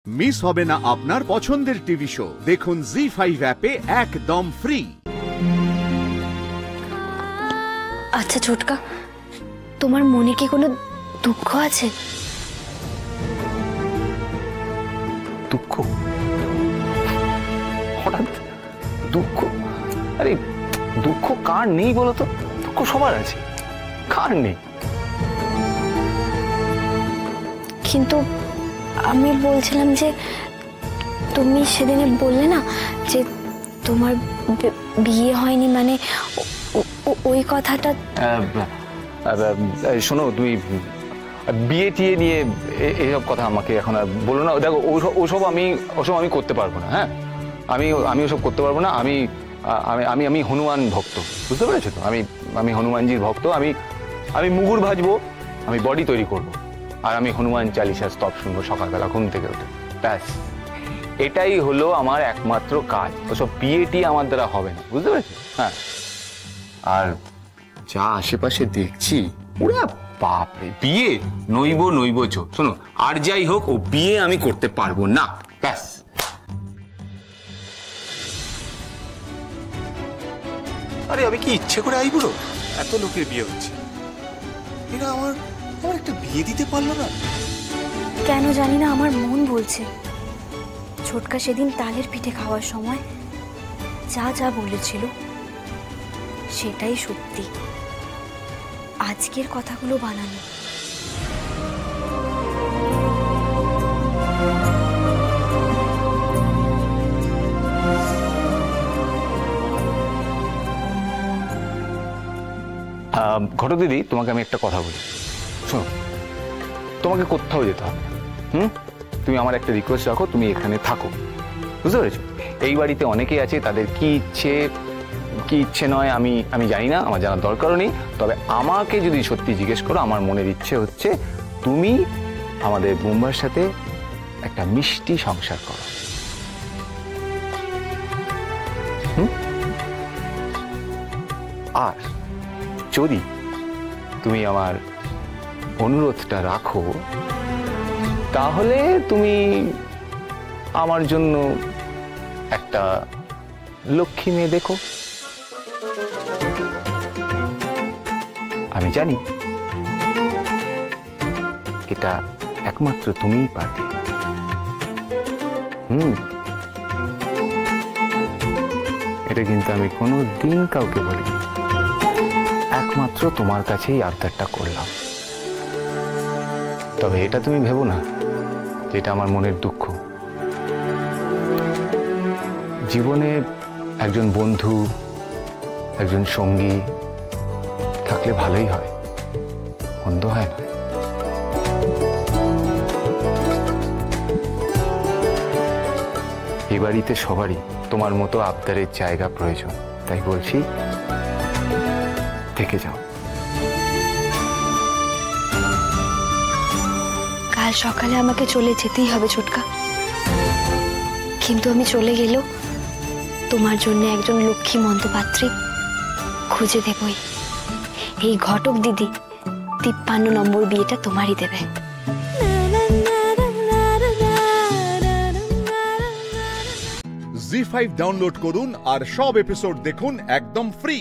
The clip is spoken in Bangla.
মিস হবে না আপনার পছন্দের টিভি শো। দেখুন জি5 অ্যাপে একদম ফ্রি। আচ্ছা ছোটকা, তোমার মনে কি কোনো দুঃখ আছে? দুঃখ? হঠাৎ দুঃখ? আরে দুঃখ কার নেই বলো তো? দুঃখ সবার আছে, কার নেই? কিন্তু আমি বলছিলাম যে তুমি সেদিনে বললে না যে তোমার বিয়ে হয়নি, মানে ওই কথাটা। শোনো, তুমি বিয়ে টিয়ে নিয়ে এইসব কথা আমাকে এখন আর বলো না। দেখো ওসব আমি করতে পারবো না। হ্যাঁ, আমি ওসব করতে পারবো না। আমি আমি আমি হনুমান ভক্ত, বুঝতে পেরেছো তো? আমি হনুমানজির ভক্ত। আমি মুগুর ভাজবো, আমি বডি তৈরি করবো, আর আমি হনুমান চালিসা স্তব শুনবো সকালবেলা ঘুম থেকে উঠে। ব্যাস, এটাই হলো আমার একমাত্র কাজ। ওসব বিয়েটি আমার দ্বারা হবে না, বুঝতে পেরেছো? হ্যাঁ, আর যা আশেপাশে দেখছি, ওরা বাপরে, বিয়ে নইব চো। শোনো, আর যাই হোক, ও বিয়ে আমি করতে পারবো না। ব্যাস। আরে আমি কি ইচ্ছে করে আইবুড়ো? এত লোকের বিয়ে হচ্ছে, এরা আমার একটা বিয়ে দিতে পারলো না। কেন জানি না, আমার মন বলছে ছোটকা সেদিন তালের পিঠে খাওয়ার সময় যা যা বলেছিল সেটাই সত্যি। আজকের কথাগুলো বানানো। ঘটো দিদি, তোমাকে আমি একটা কথা বলি, শোনো, তোমাকে কোথাও যেতে হবে। তুমি আমার একটা রিকোয়েস্ট রাখো, তুমি এখানে থাকো, বুঝতে পেরেছো? এই বাড়িতে অনেকেই আছে, তাদের কি ইচ্ছে নয় আমি জানি না, আমার জানার দরকারও নেই। তবে আমাকে যদি সত্যি জিজ্ঞেস করো, আমার মনের ইচ্ছে হচ্ছে তুমি আমাদের বুম্বার সাথে একটা মিষ্টি সংসার করো। আর যদি তুমি আমার অনুরোধটা রাখো, তাহলে তুমি আমার জন্য একটা লক্ষ্মী মেয়ে দেখো। আমি জানি এটা একমাত্র তুমিই পারবে। এটা কিন্তু আমি কোনোদিন কাউকে বলিনি, একমাত্র তোমার কাছেই আবদারটা করলাম। তবে এটা তুমি ভেবো না যে এটা আমার মনের দুঃখ। জীবনে একজন বন্ধু, একজন সঙ্গী থাকলে ভালোই হয়, মন্দ হয় না। এই বাড়িতে সবারই তোমার মতো আবদারের জায়গা প্রয়োজন। তাই বলছি, থেকে যাও। কাল সকালে আমাকে চলে যেতেই হবে ছোটকা, কিন্তু আমি চলে গেলেও তোমার জন্য একজন লক্ষ্মী মন্তপাত্রী খুঁজে দেবই। এই ঘটক দিদি 53 নম্বর বিয়েটা তোমারই দেবে। জি5 ডাউনলোড করুন আর সব এপিসোড দেখুন একদম ফ্রি।